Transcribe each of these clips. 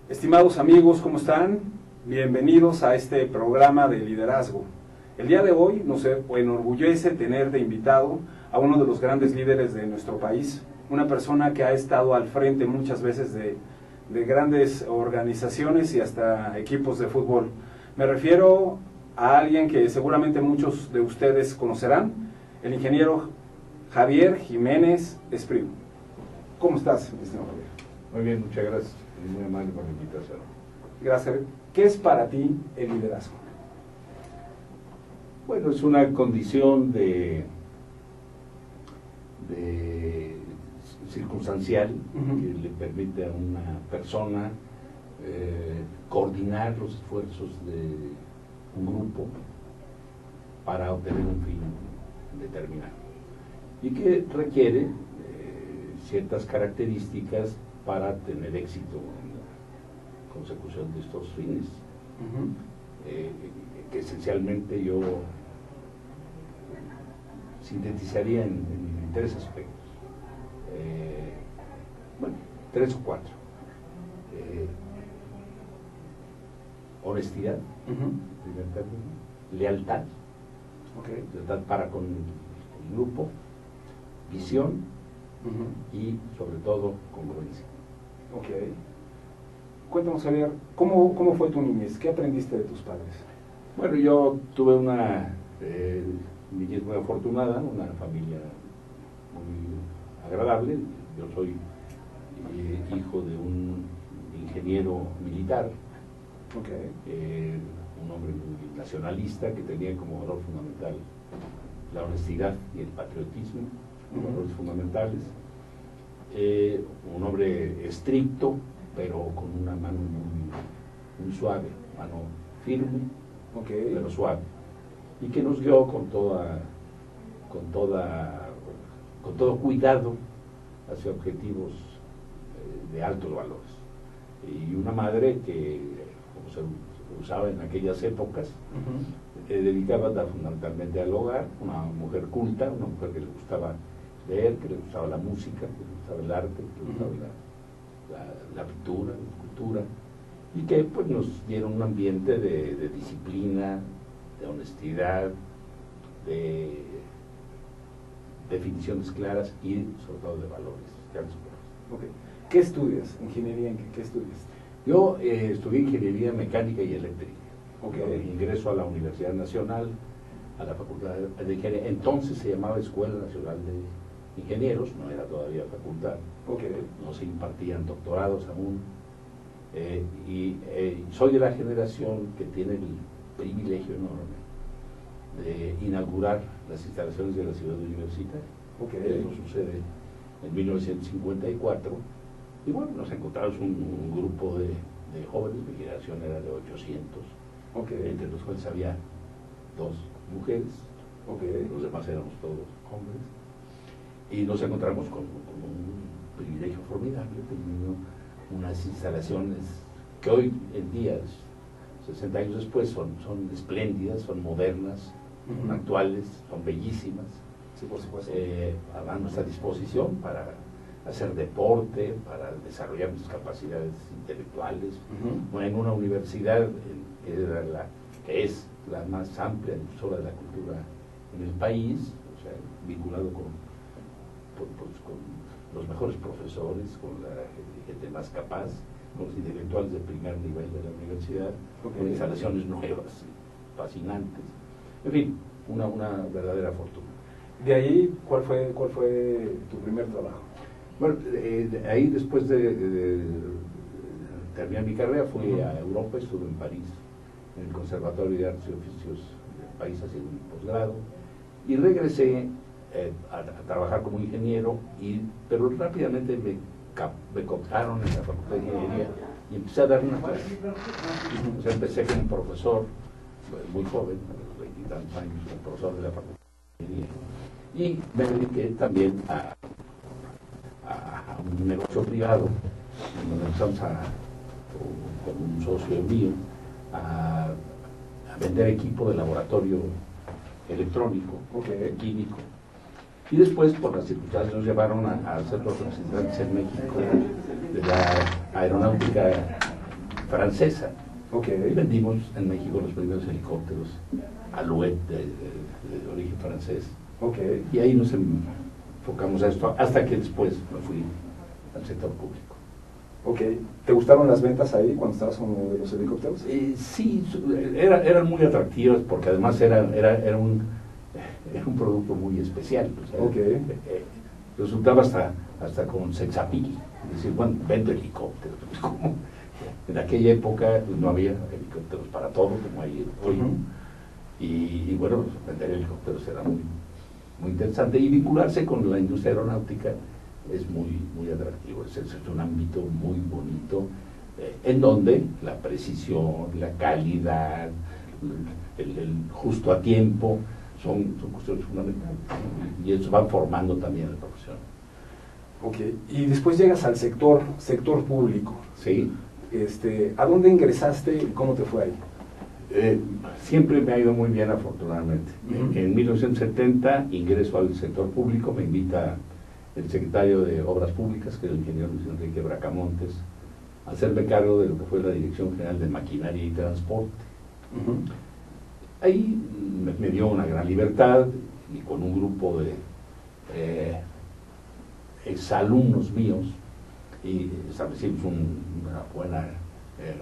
Estimados amigos, ¿cómo están? Bienvenidos a este programa de liderazgo. El día de hoy nos enorgullece tener de invitado a uno de los grandes líderes de nuestro país, una persona que ha estado al frente muchas veces de grandes organizaciones y hasta equipos de fútbol. Me refiero a alguien que seguramente muchos de ustedes conocerán, el ingeniero Javier Jiménez Espriu. ¿Cómo estás, estimado Javier? Muy bien, muchas gracias. Muy amable por la invitación. Gracias. ¿Qué es para ti el liderazgo? Bueno, es una condición de circunstancial que le permite a una persona coordinar los esfuerzos de un grupo para obtener un fin determinado y que requiere ciertas características para tener éxito en la consecución de estos fines, que esencialmente yo sintetizaría en 3 aspectos, bueno, 3 o 4. Honestidad, primer término, lealtad, lealtad para con el grupo, visión y sobre todo congruencia. Ok. Cuéntanos, Javier, ¿cómo fue tu niñez? ¿Qué aprendiste de tus padres? Bueno, yo tuve una niñez muy afortunada, una familia muy agradable. Yo soy hijo de un ingeniero militar, un hombre muy nacionalista que tenía como valor fundamental la honestidad y el patriotismo, valores fundamentales. Un hombre estricto, pero con una mano muy suave, mano firme, pero suave, y que nos guió con todo cuidado hacia objetivos de altos valores. Y una madre que, como se usaba en aquellas épocas, dedicaba fundamentalmente al hogar, una mujer culta, una mujer que le gustaba leer, que le gustaba la música, que le gustaba el arte, que le gustaba la pintura, la escultura, y que pues nos dieron un ambiente de disciplina, de honestidad, de definiciones claras y sobre todo de valores. ¿Qué estudias? ¿Ingeniería en qué estudias? Yo estudié ingeniería mecánica y eléctrica. Ingreso a la Universidad Nacional, a la Facultad de Ingeniería. Entonces se llamaba Escuela Nacional de Ingenieros, no era todavía facultad. No se impartían doctorados aún. Y soy de la generación que tiene el privilegio enorme de inaugurar las instalaciones de la ciudad universitaria. Eso sucede en 1954. Y bueno, nos encontramos un grupo de jóvenes, mi generación era de 800, entre los cuales había 2 mujeres, los demás éramos todos hombres, y nos encontramos con un privilegio formidable, teniendo unas instalaciones que hoy en día, 60 años después, son espléndidas, son modernas, son actuales, son bellísimas, a nuestra disposición para hacer deporte, para desarrollar nuestras capacidades intelectuales, en una universidad que es la más amplia difusora de la cultura en el país, o sea, vinculado con los mejores profesores, con la gente más capaz, con los intelectuales de primer nivel de la universidad, con instalaciones nuevas, fascinantes, en fin, una verdadera fortuna. De ahí, ¿cuál fue tu primer trabajo? Bueno, ahí después de terminar mi carrera fui a Europa, estuve en París, en el Conservatorio de Artes y Oficios del país haciendo un posgrado, y regresé a trabajar como ingeniero, pero rápidamente me cooptaron en la Facultad de Ingeniería y empecé a dar una clase. O sea, empecé como profesor, muy joven, a los 20 y tantos años, como profesor de la Facultad de Ingeniería, y me dediqué también a un negocio privado, donde empezamos con un socio mío a vender equipo de laboratorio electrónico, químico, y después por las circunstancias nos llevaron a ser los representantes en México de la aeronáutica francesa. Okay. Y vendimos en México los primeros helicópteros Alouette de origen francés. Okay. Y ahí nos enfocamos a esto, hasta que después me fui al sector público. Ok. ¿Te gustaron las ventas ahí cuando estabas con uno de los helicópteros? Sí, eran muy atractivas porque además era un producto muy especial. O sea, okay. Resultaba hasta con sex appeal. Es decir, bueno, vendo helicópteros. ¿Cómo? En aquella época no había helicópteros para todo como hay hoy. Y bueno, vender helicópteros era muy interesante. Y vincularse con la industria aeronáutica es muy atractivo. Es un ámbito muy bonito, en donde la precisión, la calidad, el justo a tiempo son cuestiones fundamentales, ¿no? Y eso van formando también la profesión. Ok, y después llegas al sector público. Sí. ¿A dónde ingresaste y cómo te fue ahí? Siempre me ha ido muy bien, afortunadamente. En 1970 ingreso al sector público, me invita el secretario de Obras Públicas, que es el ingeniero Luis Enrique Bracamontes, a hacerme cargo de lo que fue la Dirección General de Maquinaria y Transporte. Ahí me dio una gran libertad, y con un grupo de exalumnos míos, y establecimos una buena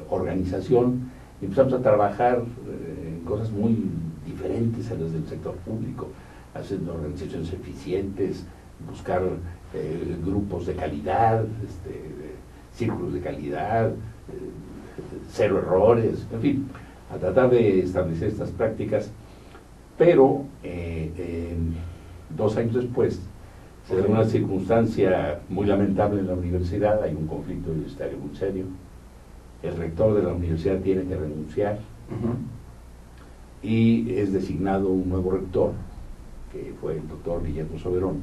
organización, y empezamos a trabajar en cosas muy diferentes a las del sector público, haciendo organizaciones eficientes, buscar grupos de calidad, círculos de calidad, cero errores, en fin, a tratar de establecer estas prácticas. Pero 2 años después se da una circunstancia muy lamentable en la universidad, hay un conflicto universitario muy serio, el rector de la universidad tiene que renunciar y es designado un nuevo rector, que fue el doctor Guillermo Soberón,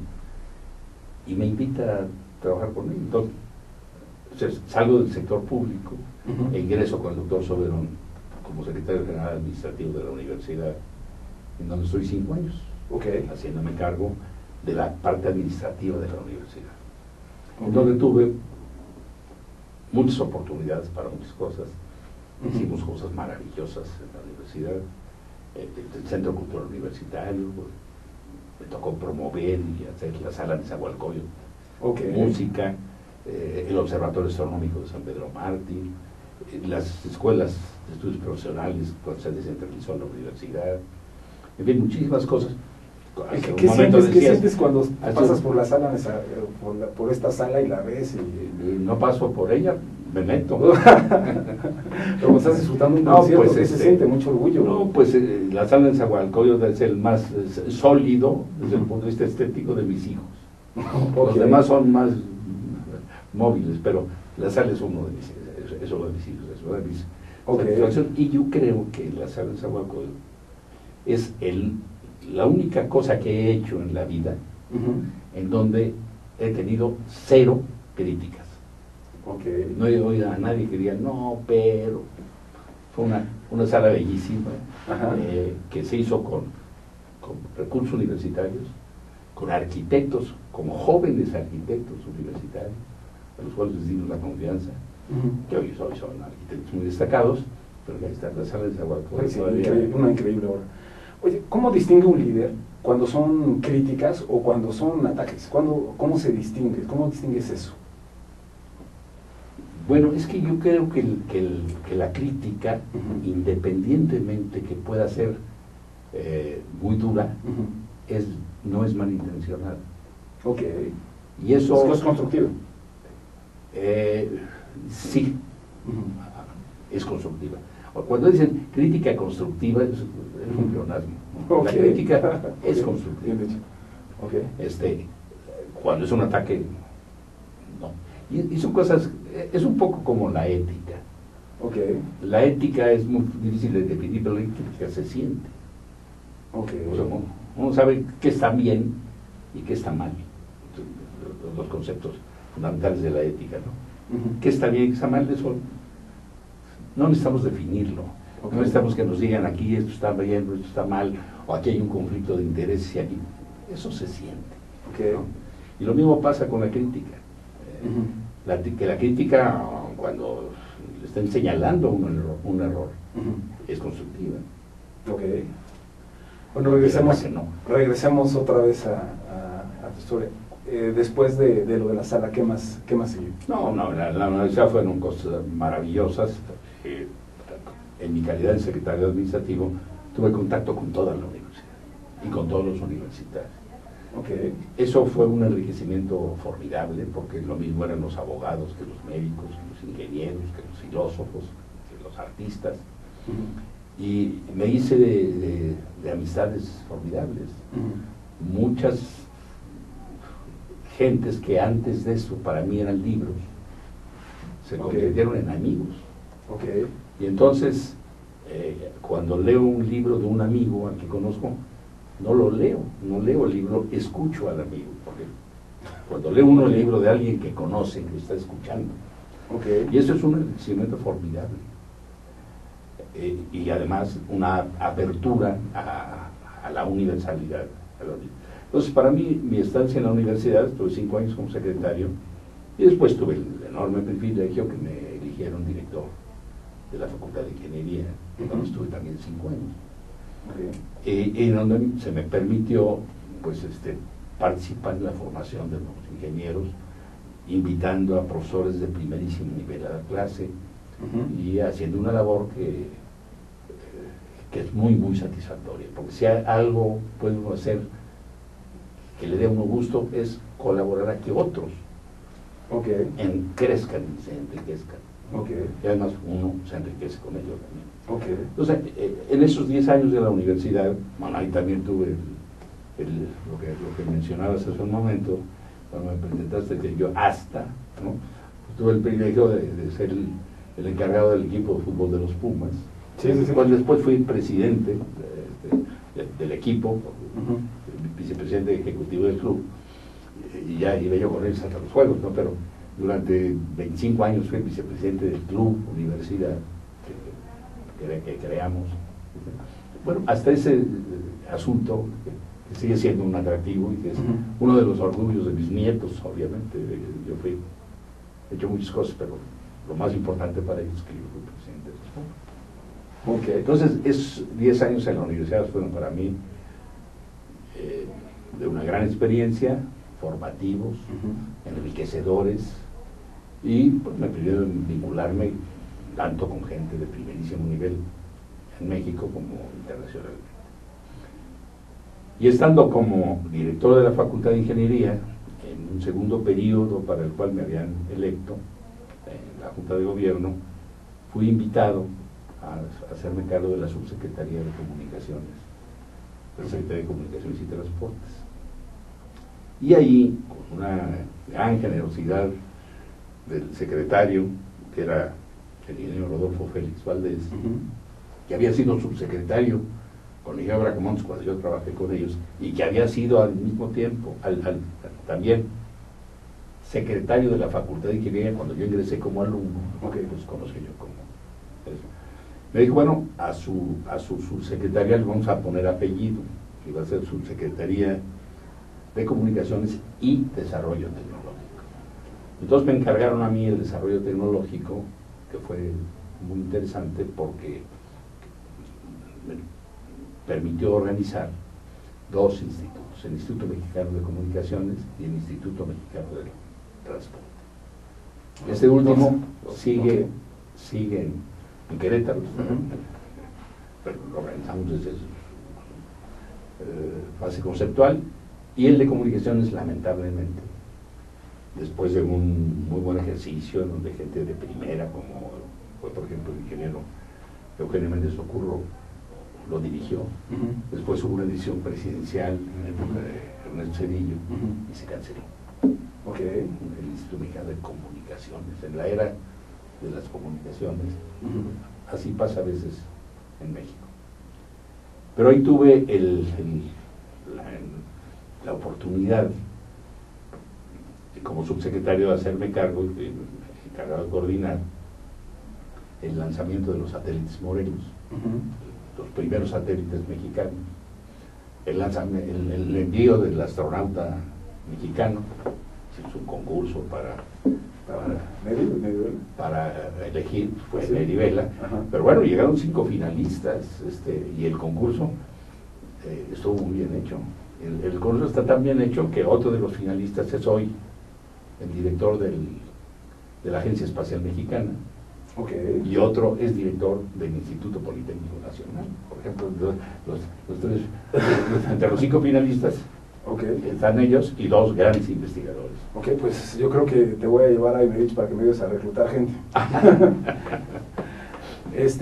y me invita a trabajar con él. Entonces salgo del sector público e ingreso con el doctor Soberón como secretario general administrativo de la universidad, en donde estoy 5 años, haciéndome cargo de la parte administrativa de la universidad, donde tuve muchas oportunidades para muchas cosas. Hicimos cosas maravillosas en la universidad, el Centro Cultural Universitario, me tocó promover y hacer la sala de Nezahualcóyotl, música, el Observatorio Astronómico de San Pedro Mártir, las escuelas de estudios profesionales cuando se descentralizó la universidad, en fin, muchísimas cosas. ¿Qué sientes cuando pasas por la sala, por esta sala y la ves? Y no paso por ella, me meto. Pero estás disfrutando un concierto, pues, se siente mucho orgullo. No, pues la sala de Nezahualcóyotl es el más sólido desde el punto de vista estético de mis hijos. Los demás son más móviles, pero la sala es uno de mis hijos, es una de mis satisfacciones. Y yo creo que la sala de Nezahualcóyotl es la única cosa que he hecho en la vida en donde he tenido 0 críticas. No he oído a nadie que diga, no, pero fue una sala bellísima, que se hizo con recursos universitarios, con arquitectos, como jóvenes arquitectos universitarios, a los cuales les dimos la confianza, que hoy son arquitectos muy destacados, pero ahí está la sala de Nezahualcóyotl. Una increíble obra. Oye, ¿cómo distingue un líder cuando son críticas o cuando son ataques? ¿Cómo se distingue? ¿Cómo distingues eso? Bueno, es que yo creo que la crítica, independientemente que pueda ser muy dura, no es malintencionada. Y eso ¿Es constructivo? Sí, es constructiva. Cuando dicen crítica constructiva, es un pleonasmo. La crítica es constructiva. Cuando es un ataque, no. Y son cosas, es un poco como la ética. La ética es muy difícil de definir, pero la ética se siente. O sea, uno sabe qué está bien y qué está mal. Los conceptos fundamentales de la ética, ¿no? ¿Qué está bien y qué está mal? Eso no necesitamos definirlo. No necesitamos que nos digan aquí esto está bien, esto está mal, o aquí hay un conflicto de intereses y aquí. Eso se siente. ¿No? Y lo mismo pasa con la crítica. Que la crítica, cuando estén señalando un error, es constructiva. Ok. Bueno, regresemos otra vez a tu historia. Después de lo de la sala, ¿qué más siguió? No, la universidad fueron cosas maravillosas. En mi calidad de secretario administrativo, tuve contacto con toda la universidad y con todos los universitarios. Okay. Eso fue un enriquecimiento formidable, porque lo mismo eran los abogados que los médicos, que los ingenieros, que los filósofos, que los artistas. Y me hice de amistades formidables. Muchas gentes que antes de eso para mí eran libros, se convirtieron en amigos. Okay. Y entonces, cuando leo un libro de un amigo al que conozco, no leo el libro, escucho al amigo. Porque cuando leo uno el libro de alguien que conoce, que lo está escuchando. Okay. Y eso es un enriquecimiento formidable. Y además una apertura a la universalidad. Entonces, para mí, mi estancia en la universidad, estuve 5 años como secretario, y después tuve el enorme privilegio que me eligieron director de la Facultad de Ingeniería, donde estuve también 5 años. Okay. Y donde se me permitió pues, participar en la formación de los ingenieros, invitando a profesores de primerísimo nivel a la clase, y haciendo una labor que es muy, muy satisfactoria, porque si hay algo puede uno hacer que le dé a uno gusto, es colaborar a que otros crezcan y se enriquezcan. Y además uno se enriquece con ellos también. Entonces, en esos 10 años de la universidad, bueno, ahí también tuve lo que mencionabas hace un momento, cuando me presentaste, que yo ¿no? Pues tuve el privilegio de ser el encargado del equipo de fútbol de los Pumas. Después fui presidente del equipo, vicepresidente ejecutivo del club, y ya iba yo con ellos hasta los juegos, ¿no? Pero durante 25 años fui vicepresidente del club, universidad, que creamos. Bueno, hasta ese asunto, que sigue siendo un atractivo y que es uno de los orgullos de mis nietos, obviamente. Yo he hecho muchas cosas, pero lo más importante para ellos es que yo fui presidente del club. Entonces, esos 10 años en la universidad fueron para mí de una gran experiencia, formativos, enriquecedores, y pues, me permitieron vincularme tanto con gente de primerísimo nivel en México como internacionalmente. Y estando como director de la Facultad de Ingeniería, en un segundo periodo para el cual me habían electo en la Junta de Gobierno, fui invitado a hacerme cargo de la Subsecretaría de Comunicaciones, la Secretaría de Comunicaciones y Transportes. Y ahí, con una gran generosidad del secretario, que era el ingeniero Rodolfo Félix Valdés, que había sido subsecretario con el ingeniero Bracamontes cuando yo trabajé con ellos, y que había sido al mismo tiempo también secretario de la Facultad de Ingeniería cuando yo ingresé como alumno, pues conocí yo como eso. Me dijo, bueno, a su subsecretaría le vamos a poner apellido, que va a ser Subsecretaría de Comunicaciones y Desarrollo Tecnológico. Entonces me encargaron a mí el desarrollo tecnológico, que fue muy interesante porque me permitió organizar 2 institutos, el Instituto Mexicano de Comunicaciones y el Instituto Mexicano del Transporte. Este último sigue en Querétaro, pero lo organizamos desde fase conceptual, y el de comunicaciones, lamentablemente, después de un muy buen ejercicio en donde gente de primera, como fue por ejemplo el ingeniero Eugenio Méndez Ocurro, lo dirigió. Después hubo una edición presidencial en la época de Ernesto Zedillo y se canceló. El Instituto Mexicano de Comunicaciones, en la era de las comunicaciones. Así pasa a veces en México. Pero ahí tuve la oportunidad, como subsecretario, de hacerme cargo, encargado de coordinar el lanzamiento de los satélites Morelos, los primeros satélites mexicanos, el envío del astronauta mexicano, es un concurso para elegir, fue Sí. Merivela, pero bueno, llegaron 5 finalistas, y el concurso estuvo muy bien hecho. El concurso está tan bien hecho que otro de los finalistas es hoy el director de la Agencia Espacial Mexicana, y otro es director del Instituto Politécnico Nacional. Por ejemplo, entre los 5 finalistas están ellos y 2 grandes investigadores. Ok, pues yo creo que te voy a llevar a Imerich para que me ayudes a reclutar gente.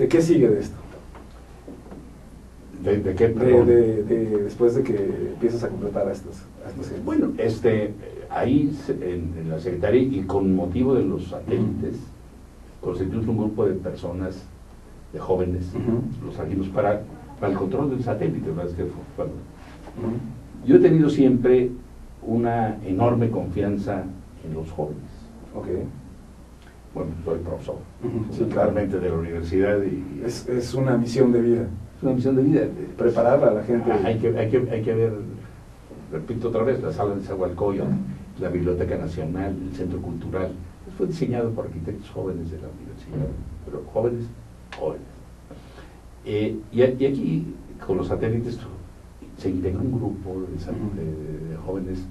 ¿Qué sigue de esto? ¿De qué? Perdón. Después de que empiezas a completar a estos gentes. Bueno, ahí en la Secretaría y con motivo de los satélites, constituimos un grupo de personas, de jóvenes, los trajimos para el control del satélite, ¿verdad? Yo he tenido siempre una enorme confianza en los jóvenes. Bueno, soy profesor, sí, claramente de la universidad. Y es una misión de vida. Es una misión de vida. Preparar a la gente. Hay que ver, repito otra vez, la sala de Zahualcóyotl, la Biblioteca Nacional, el Centro Cultural. Fue diseñado por arquitectos jóvenes de la universidad, pero jóvenes. Y aquí, con los satélites, se integró un grupo de jóvenes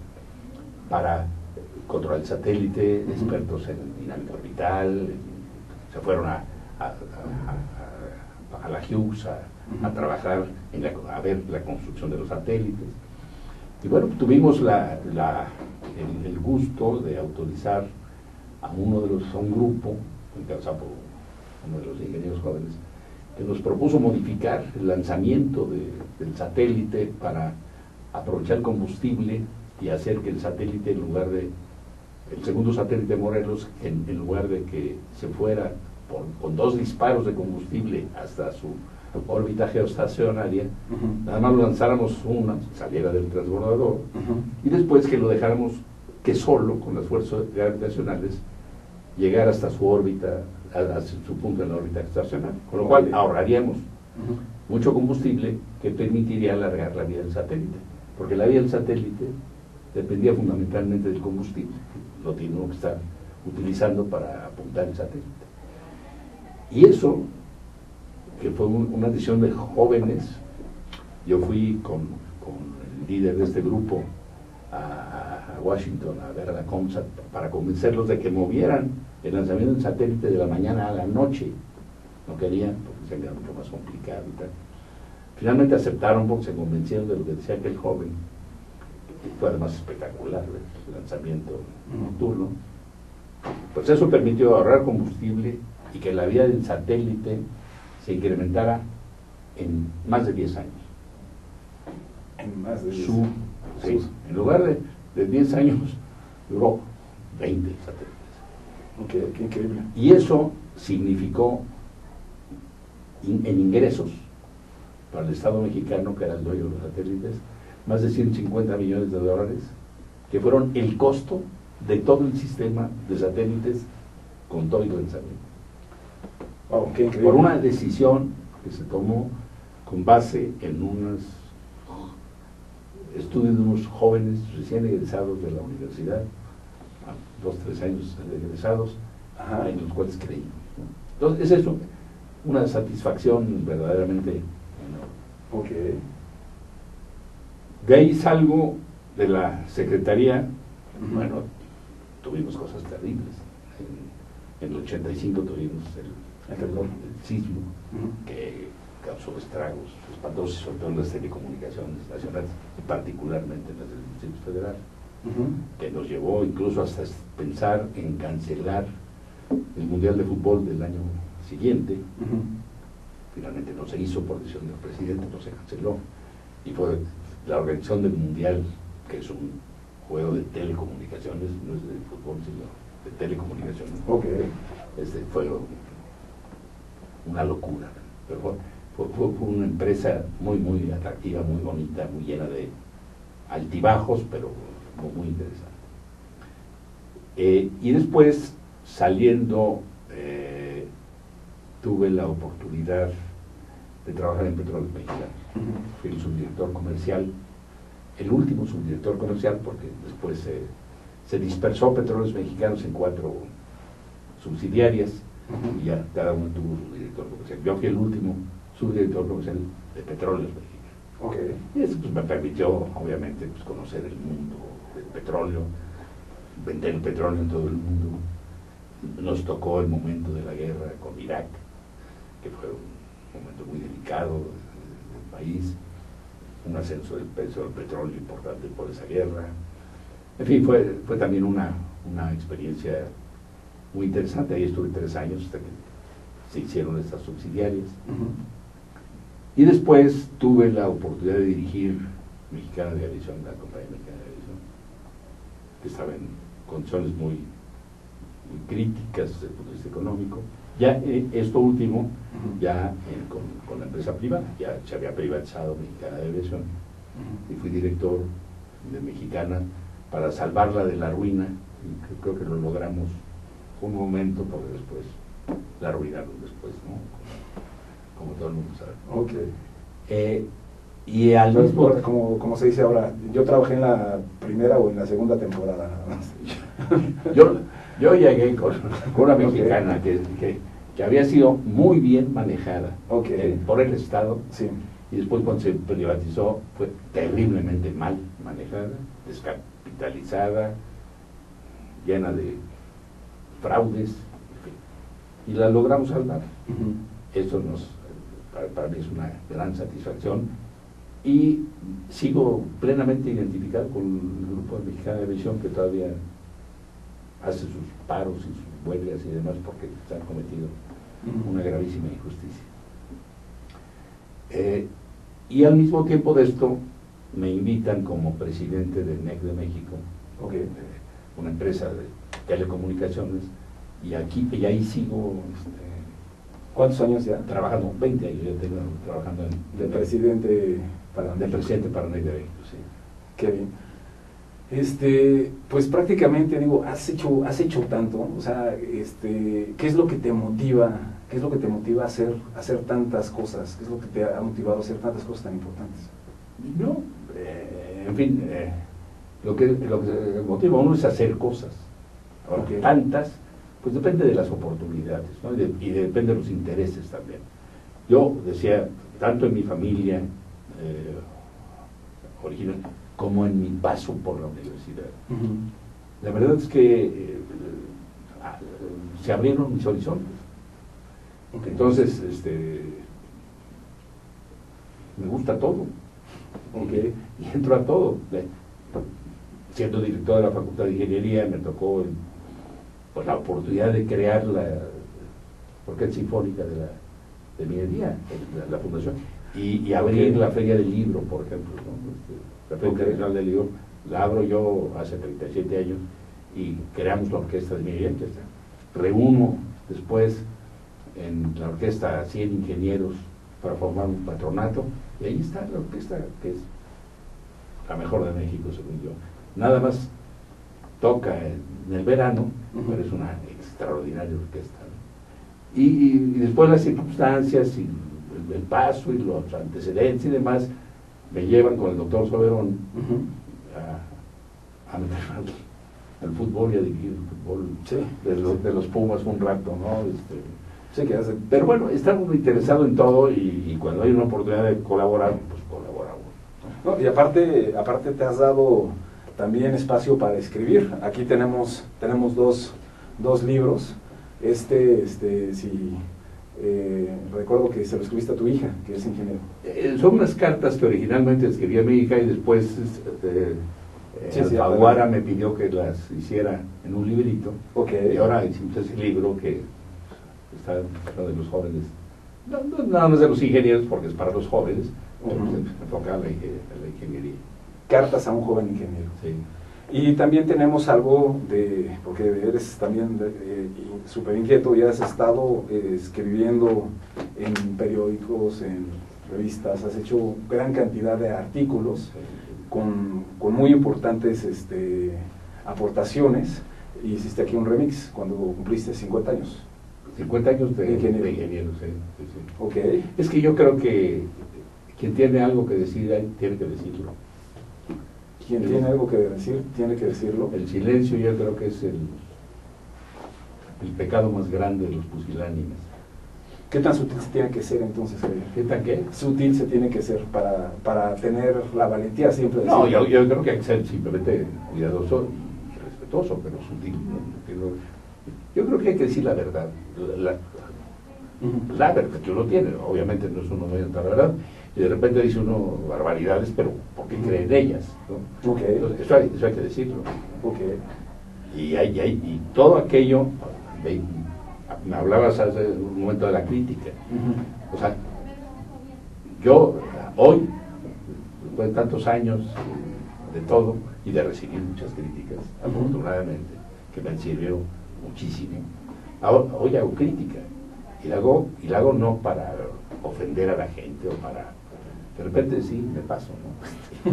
para controlar el satélite, expertos en dinámica orbital, se fueron a la Hughes a trabajar a ver la construcción de los satélites. Y bueno, tuvimos el gusto de autorizar a un grupo, encabezado por uno de los ingenieros jóvenes, que nos propuso modificar el lanzamiento del satélite para aprovechar el combustible y hacer que el satélite, el segundo satélite Morelos, en lugar de que se fuera con 2 disparos de combustible hasta su órbita geoestacionaria, nada más lo lanzáramos saliera del transbordador, y después que lo dejáramos que solo, con las fuerzas gravitacionales, llegar hasta su órbita, hasta su punto en la órbita estacionaria, con lo cual ahorraríamos mucho combustible que permitiría alargar la vida del satélite, porque la vida del satélite dependía fundamentalmente del combustible, lo teníamos que estar utilizando para apuntar el satélite. Y eso, que fue una decisión de jóvenes, yo fui con el líder de este grupo a Washington a ver a la COMSAT para convencerlos de que movieran el lanzamiento del satélite de la mañana a la noche. No querían, porque decían que era mucho más complicado y tal. Finalmente aceptaron porque se convencieron de lo que decía aquel joven, que fue además espectacular el lanzamiento nocturno. Pues eso permitió ahorrar combustible y que la vida del satélite se incrementara en más de 10 años. En más de 10 años. Sí, en lugar de 10 años, duró 20 satélites. Qué increíble. Y eso significó en ingresos para el Estado mexicano, que era el dueño de los satélites, más de 150 millones de dólares, que fueron el costo de todo el sistema de satélites con todo el lanzamiento. Wow, qué increíble. Por una decisión que se tomó con base en unos estudios de unos jóvenes recién egresados de la universidad, 2 o 3 años egresados, en los cuales creímos, ¿no? Entonces, es eso, una satisfacción verdaderamente enorme. De ahí salgo de la Secretaría. Bueno, tuvimos cosas terribles. En el 85 tuvimos el sismo, que causó estragos espantosos, sobre todo en las telecomunicaciones nacionales, y particularmente en las del Distrito Federal, que nos llevó incluso hasta pensar en cancelar el Mundial de Fútbol del año siguiente. Finalmente no se hizo por decisión del presidente, no se canceló, y fue la organización del Mundial, que es un juego de telecomunicaciones, no es de fútbol, sino de telecomunicaciones. Fue una locura, pero fue una empresa muy, muy atractiva, muy bonita, muy llena de altibajos, pero muy interesante. Y después, saliendo, tuve la oportunidad de trabajar en Petróleos Mexicanos. Fui el subdirector comercial, el último subdirector comercial, porque después se dispersó Petróleos Mexicanos en 4 subsidiarias, y ya cada uno tuvo su director comercial. Yo fui el último subdirector comercial de Petróleos Mexicanos. Y eso pues, me permitió, obviamente, pues, conocer el mundo del petróleo, vender el petróleo en todo el mundo. Nos tocó el momento de la guerra con Irak, que fue un momento muy delicado del país, un ascenso del precio del petróleo importante por esa guerra. En fin, fue también una experiencia muy interesante. Ahí estuve 3 años hasta que se hicieron estas subsidiarias. Y después tuve la oportunidad de dirigir Mexicana de Aviación, la compañía Mexicana de Aviación, que estaba en condiciones muy críticas desde el punto de vista económico. Ya esto último, ya con la empresa privada, ya se había privatizado Mexicana de Aviación, y fui director de Mexicana para salvarla de la ruina, y creo que lo logramos un momento, porque después la arruinaron después, ¿no? Como todo el mundo sabe. Y al mismo como se dice ahora, yo trabajé en la primera o en la segunda temporada nada más. yo llegué con una mexicana que había sido muy bien manejada por el Estado, y después cuando se privatizó fue terriblemente mal manejada, descapitalizada, llena de fraudes, y la logramos salvar. Esto para mí es una gran satisfacción, y sigo plenamente identificado con el grupo Mexicana de Aviación, que todavía hace sus paros y sus huelgas y demás porque se han cometido una gravísima injusticia. Y al mismo tiempo de esto me invitan como presidente del NEC de México, una empresa de telecomunicaciones, y ahí sigo. ¿Cuántos años ya? Trabajando, 20 años ya tengo trabajando de presidente para NEC de México, sí. Qué bien. Pues prácticamente digo, has hecho tanto, o sea, ¿qué es lo que te motiva? ¿Qué es lo que te motiva a hacer tantas cosas? ¿Qué es lo que te ha motivado a hacer tantas cosas tan importantes? No, en fin, lo que motiva a uno es hacer cosas. Ahora, tantas, pues depende de las oportunidades, ¿no? y depende de los intereses también. Yo decía, tanto en mi familia original, como en mi paso por la universidad. La verdad es que se abrieron mis horizontes. Entonces, me gusta todo. Y entro a todo. Siendo director de la Facultad de Ingeniería, me tocó pues, la oportunidad de crear la Orquesta Sinfónica de Minería, la fundación, y abrir la Feria del Libro, por ejemplo, ¿no? La Feria Internacional del Libro, la abro yo hace 37 años, y creamos la Orquesta de Minería, que está. Reúno después en la orquesta a 100 ingenieros para formar un patronato, y ahí está la orquesta, que es la mejor de México, según yo. Nada más toca en el verano, pero es una extraordinaria orquesta, ¿no? Y después las circunstancias y el paso y los antecedentes y demás me llevan con el doctor Soberón a meterme al fútbol y a dirigir el fútbol de los Pumas un rato, ¿no? Pero bueno, estamos interesados en todo, y cuando hay una oportunidad de colaborar, pues colaboramos, ¿no? No, y aparte te has dado también espacio para escribir. Aquí tenemos dos libros. Recuerdo que se lo escribiste a tu hija, que es ingeniero. Son unas cartas que originalmente escribí a mi hija, y después Alfaguara me pidió que las hiciera en un librito. Y ahora hicimos ese libro que está de los jóvenes, no nada más de los ingenieros, porque es para los jóvenes, pero se enfoca a la ingeniería. Cartas a un joven ingeniero. Sí. Y también tenemos algo porque eres también súper inquieto, y has estado escribiendo en periódicos, en revistas, has hecho gran cantidad de artículos con muy importantes aportaciones, y hiciste aquí un remix cuando cumpliste 50 años. 50 años de ingeniero, sí. Es que yo creo que quien tiene algo que decir, tiene que decirlo. Quien tiene algo que decir, tiene que decirlo. El silencio yo creo que es el pecado más grande de los pusilánimes. ¿Qué tan sutil se tiene que ser entonces, Javier? ¿Qué tan qué? Sutil se tiene que ser para tener la valentía siempre de No, decir. yo creo que hay que ser simplemente cuidadoso y respetuoso, pero sutil. ¿No? Yo creo que hay que decir la verdad. La verdad que uno tiene, obviamente no es uno muy la verdad, y de repente dice uno barbaridades, pero porque cree en ellas, ¿no? Okay. Entonces, eso hay que decirlo. Okay. Y todo aquello, me hablabas hace un momento de la crítica, o sea, yo hoy, después de tantos años de todo, y de recibir muchas críticas, afortunadamente, que me sirvieron muchísimo, hoy hago crítica. Y la hago no para ofender a la gente o para... De repente sí, me paso, ¿no?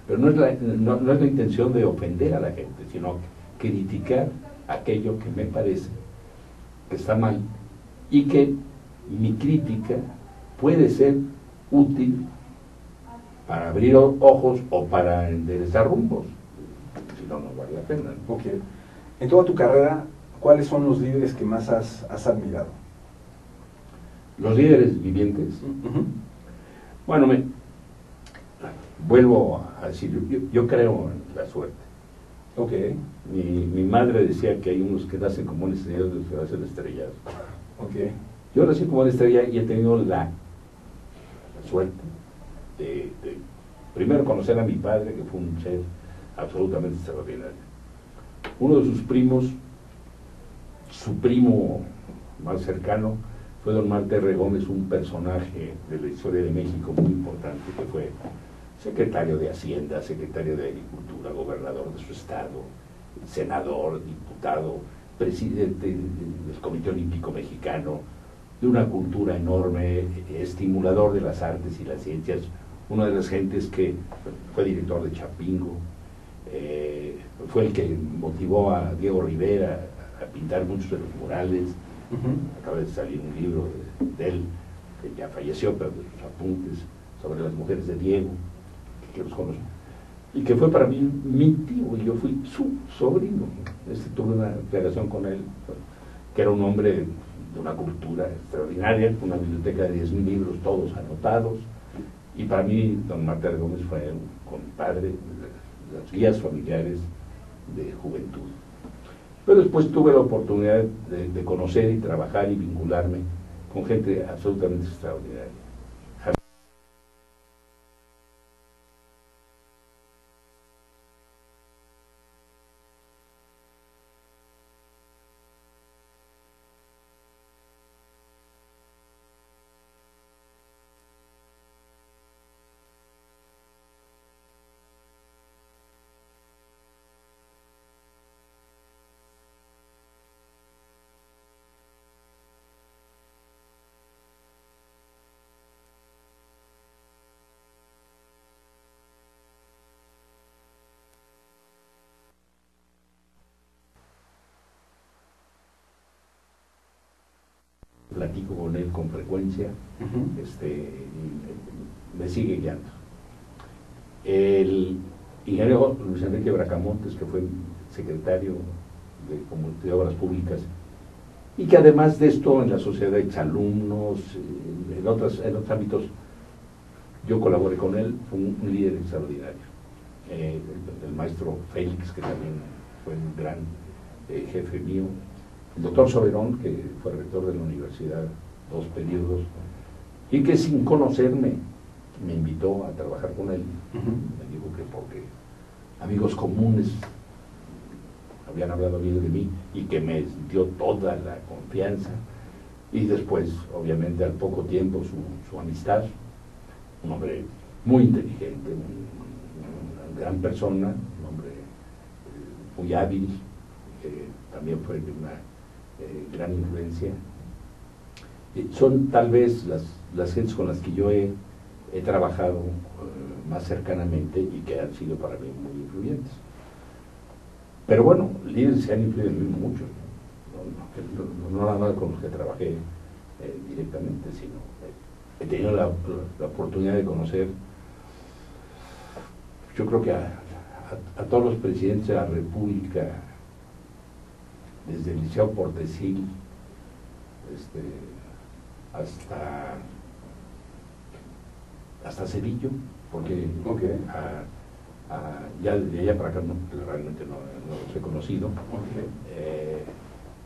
pero no es la intención de ofender a la gente, sino criticar aquello que me parece que está mal y que mi crítica puede ser útil para abrir ojos o para enderezar rumbos. Si no, no vale la pena, ¿no? Okay. En toda tu carrera, ¿cuáles son los líderes que más has admirado? Los líderes vivientes. Bueno, vuelvo a decir, yo creo en la suerte. Okay. Mi madre decía que hay unos que nacen como una estrella y otros que nacen estrellados. Okay. Yo nací como una estrella y he tenido la suerte de primero conocer a mi padre, que fue un ser absolutamente extraordinario. Uno de sus primos, su primo más cercano, fue don Marte R. Gómez, un personaje de la historia de México muy importante, que fue secretario de Hacienda, secretario de Agricultura, gobernador de su estado, senador, diputado, presidente del Comité Olímpico Mexicano, de una cultura enorme, estimulador de las artes y las ciencias, una de las gentes que fue director de Chapingo, fue el que motivó a Diego Rivera a pintar muchos de los murales. Acaba de salir un libro de él, que ya falleció, pero de sus apuntes sobre las mujeres de Diego, que los conozco, y que fue para mí mi tío, y yo fui su sobrino. Tuve una relación con él, que era un hombre de una cultura extraordinaria, con una biblioteca de 10,000 libros, todos anotados, y para mí don Marte R. Gómez fue un compadre, las guías familiares de juventud. Pero después tuve la oportunidad de conocer y trabajar y vincularme con gente absolutamente extraordinaria. Platico con él con frecuencia, me sigue guiando. El ingeniero Luis Enrique Bracamontes, que fue secretario de Obras Públicas, y que además de esto en la sociedad de exalumnos, en otros ámbitos, yo colaboré con él, fue un líder extraordinario. El maestro Félix, que también fue un gran jefe mío, el doctor Soberón, que fue rector de la universidad 2 periodos, y que sin conocerme me invitó a trabajar con él. Me dijo que porque amigos comunes habían hablado bien de mí y que me dio toda la confianza. Y después, obviamente, al poco tiempo, su amistad, un hombre muy inteligente, una gran persona, un hombre muy hábil, también fue de una gran influencia. Son tal vez las gentes con las que yo he trabajado más cercanamente y que han sido para mí muy influyentes. Pero bueno, líderes se han influido en mí mucho, no nada más con los que trabajé directamente, sino he tenido la oportunidad de conocer yo creo que a todos los presidentes de la República, desde el Liceo Portesil hasta Cedillo, porque ya de allá para acá realmente no los he conocido,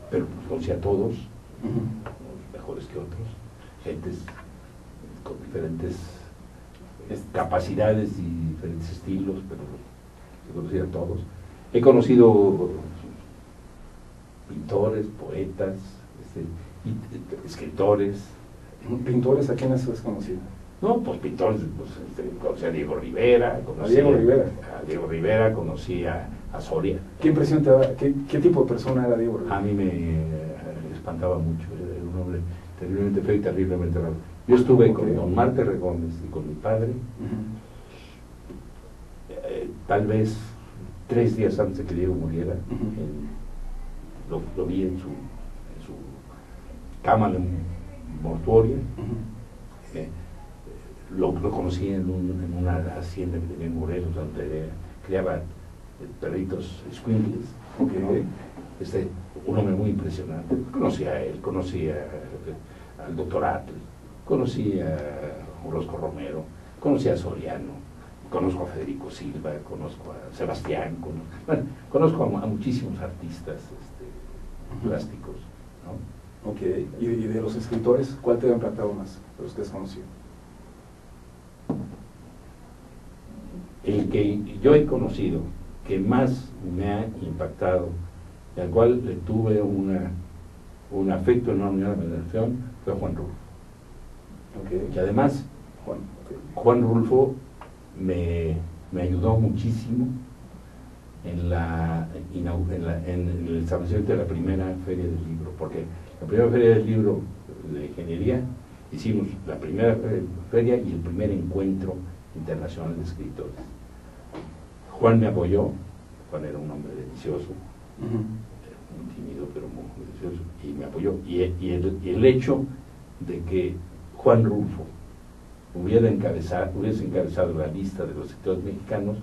pero pues conocí a todos, unos mejores que otros, gentes con diferentes capacidades y diferentes estilos, pero he conocido a todos. He conocido pintores, poetas, escritores. ¿Pintores a quiénes has conocido? No, pues pintores, conocí a Diego Rivera, a Diego Rivera, conocí a Soria. ¿Qué impresión te da? ¿Qué tipo de persona era Diego Rivera? A mí me espantaba mucho, era un hombre terriblemente feo y terriblemente raro. Yo estuve con don Marte Regones y con mi padre, tal vez 3 días antes de que Diego muriera, lo vi en su cama mortuoria. Lo conocí en una hacienda que tenía en Morelos, donde criaba perritos squinkles, un hombre muy impresionante. Conocí a él, conocí al doctor Atl, conocí a Orozco Romero, conocí a Soriano, conozco a Federico Silva, conozco a Sebastián, conozco a muchísimos artistas plásticos, ¿no? Ok, ¿y de los escritores, cuál te ha impactado más de los que has conocido? El que yo he conocido, que más me ha impactado, y al cual le tuve un afecto enorme, una veneración, fue Juan Rulfo. Que además, Juan Rulfo me ayudó muchísimo en el establecimiento de la primera feria del libro, porque la primera feria del libro de ingeniería hicimos la primera feria y el primer encuentro internacional de escritores. Juan me apoyó. Juan era un hombre delicioso, muy tímido pero muy delicioso, y me apoyó. Y el hecho de que Juan Rulfo hubiese encabezado la lista de los escritores mexicanos,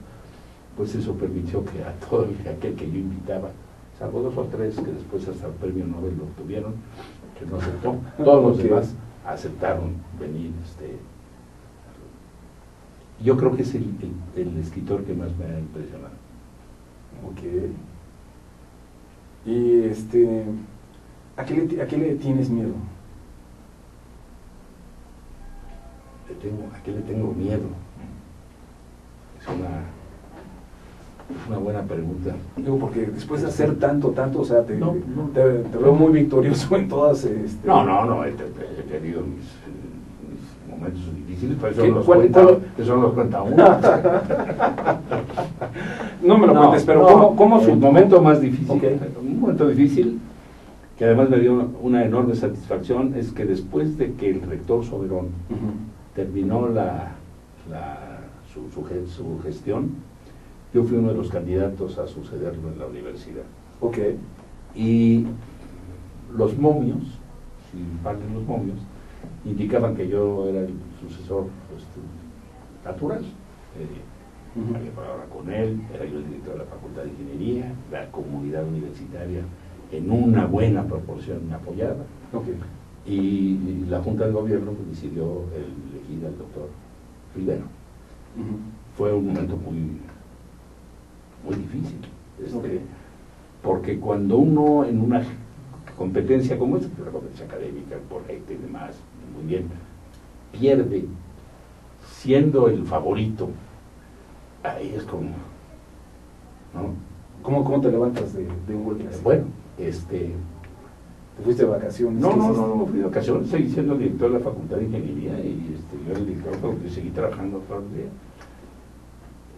pues eso permitió que a todo aquel que yo invitaba, salvo 2 o 3 que después hasta el premio Nobel lo obtuvieron, que no aceptó, todos los demás aceptaron venir. Yo creo que es el escritor que más me ha impresionado. Ok. Y ¿a qué le tienes miedo? ¿A qué le tengo miedo? Es una buena pregunta. Digo, porque después de hacer tanto, o sea, te veo muy victorioso en todas. No, he tenido mis momentos difíciles, pero eso no los cuenta uno. No me lo cuentes, pero ¿cómo su momento más difícil? Un momento difícil que además me dio una enorme satisfacción es que después de que el rector Soberón terminó su gestión, yo fui uno de los candidatos a sucederlo en la universidad. Y los momios, si parten los momios, indicaban que yo era el sucesor natural. Había palabra con él, era yo el director de la Facultad de Ingeniería, la comunidad universitaria en una buena proporción me apoyaba. Y la Junta de Gobierno decidió elegir al doctor Rivera. Fue un momento muy difícil, porque cuando uno en una competencia como esta, la competencia académica, correcta y demás, muy bien, pierde siendo el favorito, ahí es como, ¿no? ¿Cómo te levantas de un golpe así? Bueno, ¿te fuiste de vacaciones? No fui de vacaciones, seguí siendo el director de la Facultad de Ingeniería y yo era el director porque seguí trabajando todos los días.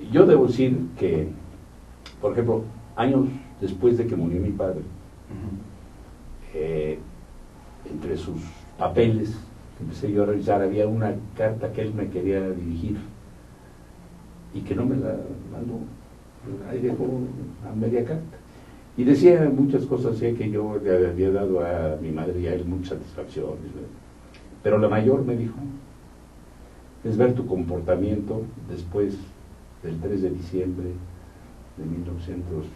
Y yo debo decir que, por ejemplo, años después de que murió mi padre, entre sus papeles que empecé yo a revisar, había una carta que él me quería dirigir y que no me la mandó. Ahí dejó a media carta. Y decía muchas cosas, sé que yo le había dado a mi madre y a él muchas satisfacciones, pero la mayor me dijo, es ver tu comportamiento después del 3 de diciembre de 1989,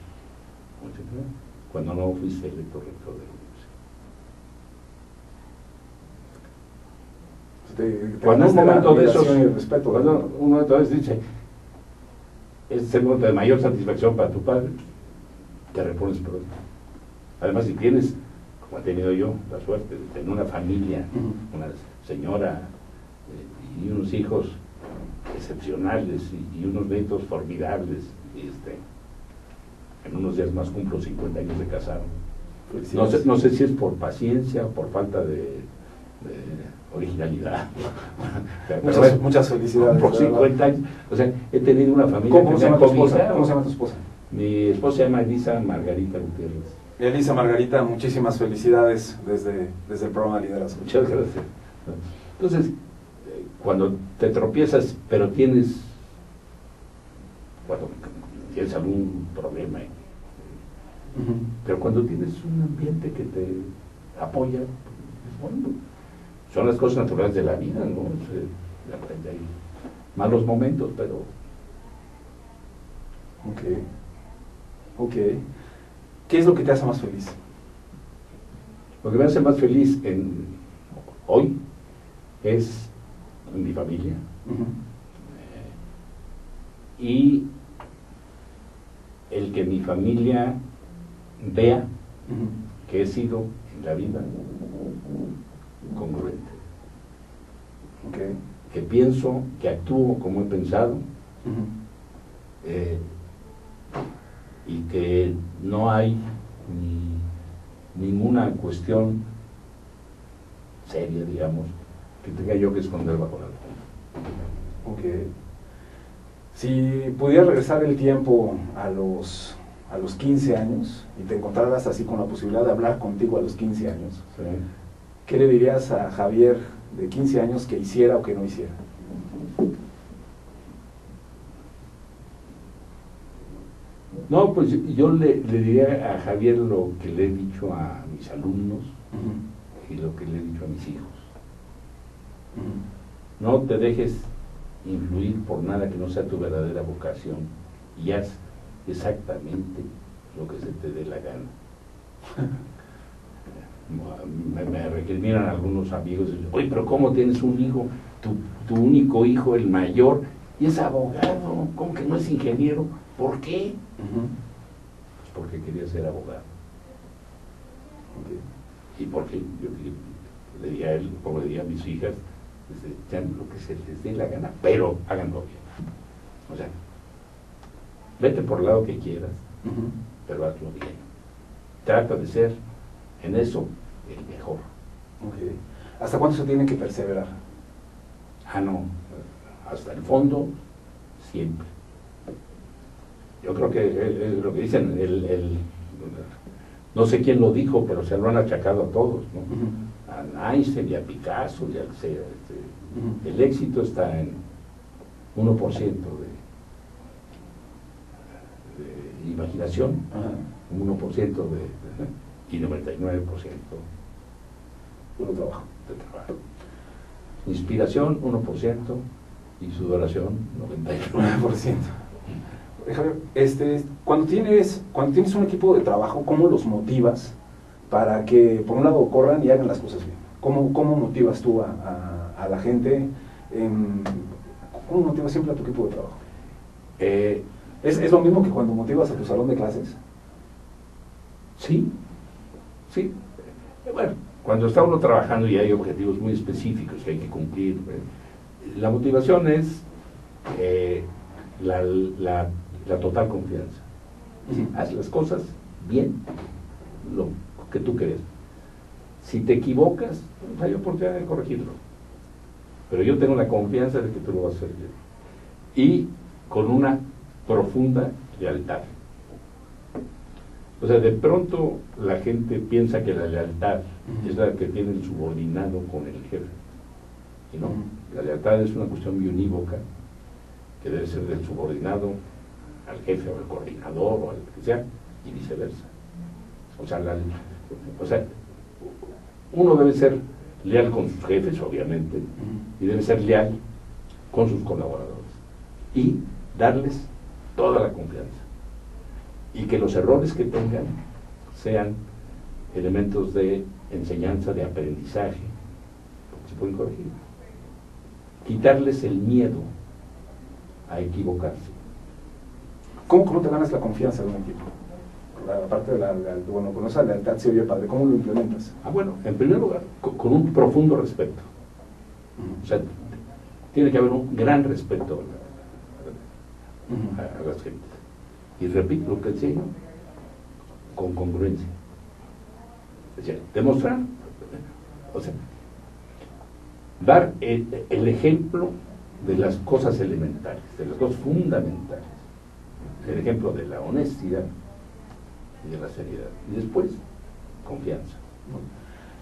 cuando no fuiste electo rector de la universidad. Cuando un momento de esos, respeto, cuando un momento de esos dice, es el momento de mayor satisfacción para tu padre, te repones pronto. Además, si tienes, como he tenido yo, la suerte de tener una familia, una señora y unos hijos excepcionales y unos nietos formidables, en unos días más cumplo 50 años de casado. No sé si es por paciencia o por falta de originalidad. Muchas felicidades. Por 50 años. O sea, he tenido una familia. ¿Cómo se llama tu esposa? ¿Cómo se llama tu esposa? Mi esposa se llama Elisa Margarita Gutiérrez. Elisa Margarita, muchísimas felicidades desde el programa de Liderazgo. Muchas gracias. Entonces, cuando te tropiezas, pero cuando tienes algún problema, pero cuando tienes un ambiente que te apoya, pues, bueno, son las cosas naturales de la vida, ¿no? De repente hay malos momentos, pero... Ok. ¿Qué es lo que te hace más feliz? Lo que me hace más feliz hoy es mi familia y el que mi familia vea que he sido en la vida congruente, que pienso, que actúo como he pensado, y que no hay ninguna cuestión seria, digamos, que tenga yo que esconder bajo la alfombra. Si pudieras regresar el tiempo a los 15 años y te encontraras así con la posibilidad de hablar contigo a los 15 años, ¿sí? ¿Qué le dirías a Javier de 15 años que hiciera o que no hiciera? No, pues yo le diría a Javier lo que le he dicho a mis alumnos y lo que le he dicho a mis hijos. No te dejes influir por nada que no sea tu verdadera vocación y haz exactamente lo que se te dé la gana. Me recriminan algunos amigos, oye, pero ¿cómo tienes un hijo, tu único hijo, el mayor, y es abogado? ¿Cómo que no es ingeniero? ¿Por qué? Pues porque quería ser abogado. ¿Y por qué? Yo le di a él, como le di a mis hijas, sean lo que se les dé la gana, pero háganlo bien. O sea, vete por el lado que quieras, pero hazlo bien. Trata de ser en eso el mejor. ¿Hasta cuándo se tiene que perseverar? No, hasta el fondo, siempre. Yo creo que lo que dicen, no sé quién lo dijo, pero se lo han achacado a todos, ¿no? A Einstein y a Picasso y al el éxito está en 1% de imaginación, 1% y 99% puro trabajo. de trabajo. Inspiración 1% y sudoración 99%. Javier, cuando tienes un equipo de trabajo, ¿cómo los motivas para que, por un lado, corran y hagan las cosas bien? ¿Cómo motivas tú a la gente? ¿Cómo motivas siempre a tu equipo de trabajo? ¿Es lo mismo que cuando motivas a tu salón de clases? Sí. Bueno, cuando está uno trabajando y hay objetivos muy específicos que hay que cumplir, la motivación es la total confianza. Haz las cosas bien, lo que tú crees. Si te equivocas, pues hay oportunidad de corregirlo. Pero yo tengo la confianza de que tú lo vas a hacer bien. Y con una profunda lealtad. O sea, de pronto la gente piensa que la lealtad es la que tiene el subordinado con el jefe. Y no, la lealtad es una cuestión muy unívoca que debe ser del subordinado al jefe o al coordinador o al que sea, y viceversa. O sea, uno debe ser leal con sus jefes, obviamente, y debe ser leal con sus colaboradores. Y darles toda la confianza y que los errores que tengan sean elementos de enseñanza, de aprendizaje, porque se pueden corregir. Quitarles el miedo a equivocarse. ¿Cómo te ganas la confianza de un equipo? Aparte de con esa lealtad se oye padre, ¿cómo lo implementas? Bueno, en primer lugar, con un profundo respeto. O sea, tiene que haber un gran respeto a las gentes. Y repito lo que enseño, con congruencia. Es decir, demostrar, o sea, dar el ejemplo de las cosas elementales, de las cosas fundamentales. El ejemplo de la honestidad y de la seriedad. Y después, confianza.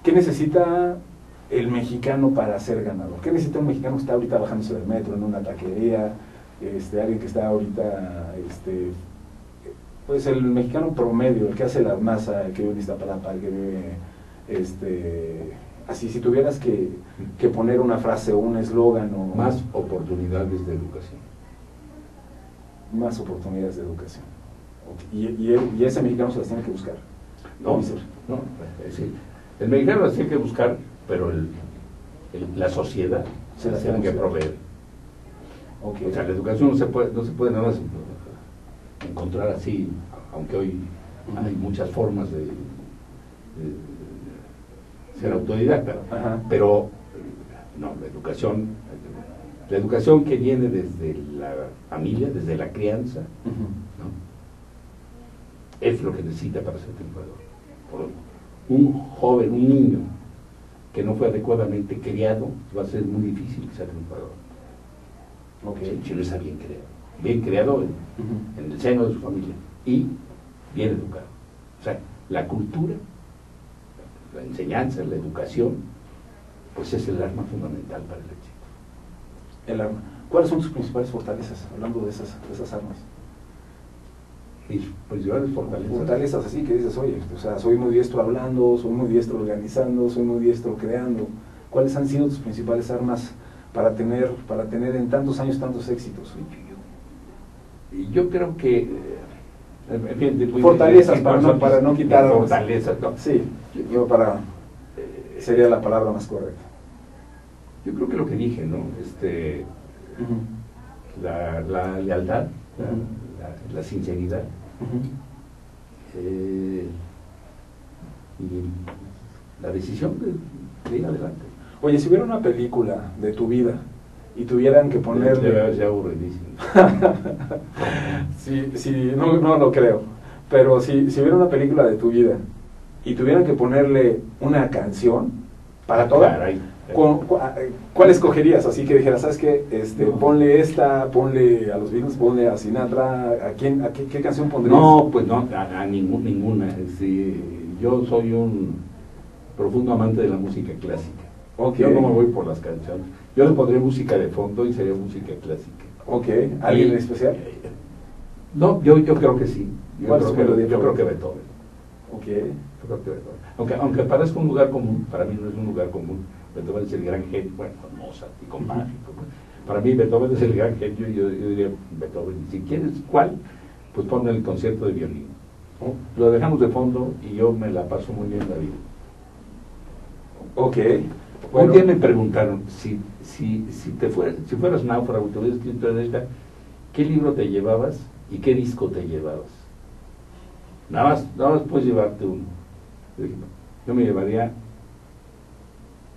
¿Qué necesita el mexicano para ser ganador? ¿Qué necesita un mexicano que está ahorita bajándose del metro, en una taquería? Alguien que está ahorita, pues el mexicano promedio, el que hace la masa, el que vive en Iztapalapa, el que vive, así, si tuvieras que poner una frase o un eslogan o... Más oportunidades de educación. Más oportunidades de educación. Y ese mexicano se las tiene que buscar. No, es decir, el mexicano las tiene que buscar, pero la sociedad se las tiene que proveer. Okay. O sea, la educación no se puede nada más encontrar así, aunque hoy hay muchas formas de ser autodidacta, pero no, la educación que viene desde la familia, desde la crianza, ¿no? Es lo que necesita para ser triunfador. Un joven, un niño que no fue adecuadamente criado, va a ser muy difícil ser triunfador. Si no está bien criado en el seno de su familia y bien educado. O sea, la cultura, la enseñanza, la educación, pues es el arma fundamental para el éxito. El arma. ¿Cuáles son sus principales fortalezas, hablando de esas armas? Mis principales fortalezas. Fortalezas así que dices, oye, o sea, soy muy diestro hablando, soy muy diestro organizando, soy muy diestro creando. ¿Cuáles han sido tus principales armas para tener en tantos años tantos éxitos? Y yo creo que fortalezas, para no quitar fortalezas, ¿no? Sí, sería la palabra más correcta. Yo creo que lo que dije, ¿no? La lealtad, la sinceridad, y la decisión de ir adelante. Oye, si hubiera una película de tu vida y tuvieran que ponerle... Debe haber sido aburridísimo. Sí, no lo creo. Pero si hubiera una película de tu vida y tuvieran que ponerle una canción para toda, Caray. ¿Cuál escogerías? Así que dijeras, ¿sabes qué? Ponle esta, ponle a los Beatles, ponle a Sinatra, ¿a qué canción pondrías? No, pues no, a ninguna. Yo soy un profundo amante de la música clásica. Okay. Yo no me voy por las canciones. Yo le pondría música de fondo y sería música clásica. Ok. ¿Alguien en especial? No, yo creo que sí. Yo creo que Beethoven. Ok. Yo creo que Beethoven. Aunque parezca un lugar común, para mí no es un lugar común. Beethoven es el gran genio, bueno, con Mozart y con Bach. Para mí Beethoven es el gran genio, yo diría Beethoven. Y si quieres, ¿cuál? Pues ponle el concierto de violín. Lo dejamos de fondo y yo me la paso muy bien la vida. Ok. Bueno. Un día me preguntaron, si fueras náufrago y te hubieras escrito en esta, ¿qué libro te llevabas y qué disco te llevabas? Nada más puedes llevarte uno. Yo me llevaría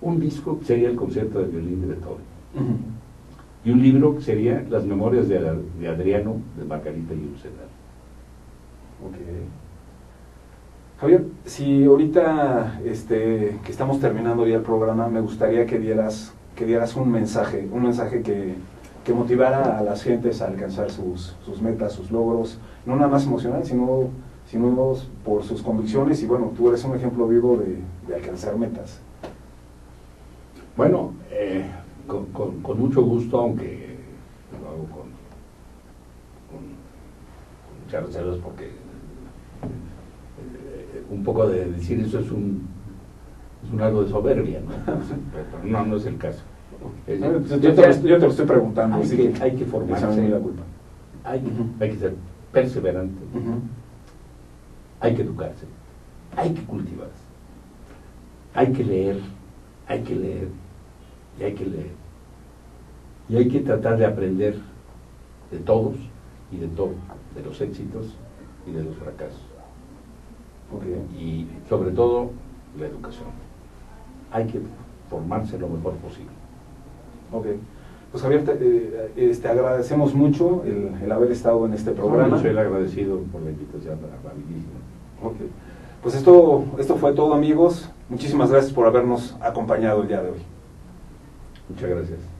un disco que sería el concierto de violín de Beethoven. Y un libro que sería Las memorias de Adriano, de Margarita y Urcenar. Ok. Javier, si ahorita que estamos terminando ya el programa, me gustaría que dieras un mensaje que motivara a las gentes a alcanzar sus metas, sus logros, no nada más emocional, sino por sus convicciones. Y bueno, tú eres un ejemplo vivo de alcanzar metas. Bueno, con mucho gusto, aunque lo hago con muchas reservas, porque un poco de decir eso es un algo de soberbia, ¿no? Pero no es el caso. Yo te lo estoy preguntando. Hay que formarse. La culpa. hay que ser perseverante, hay que educarse, hay que cultivarse, hay que leer, hay que leer, y hay que leer. Y hay que tratar de aprender de todos y de todo, de los éxitos y de los fracasos. Y sobre todo, la educación. Hay que formarse lo mejor posible. Pues Javier, te agradecemos mucho el haber estado en este programa. Yo soy el agradecido por la invitación, amabilísima. Pues esto fue todo, amigos. Muchísimas gracias por habernos acompañado el día de hoy. Muchas gracias.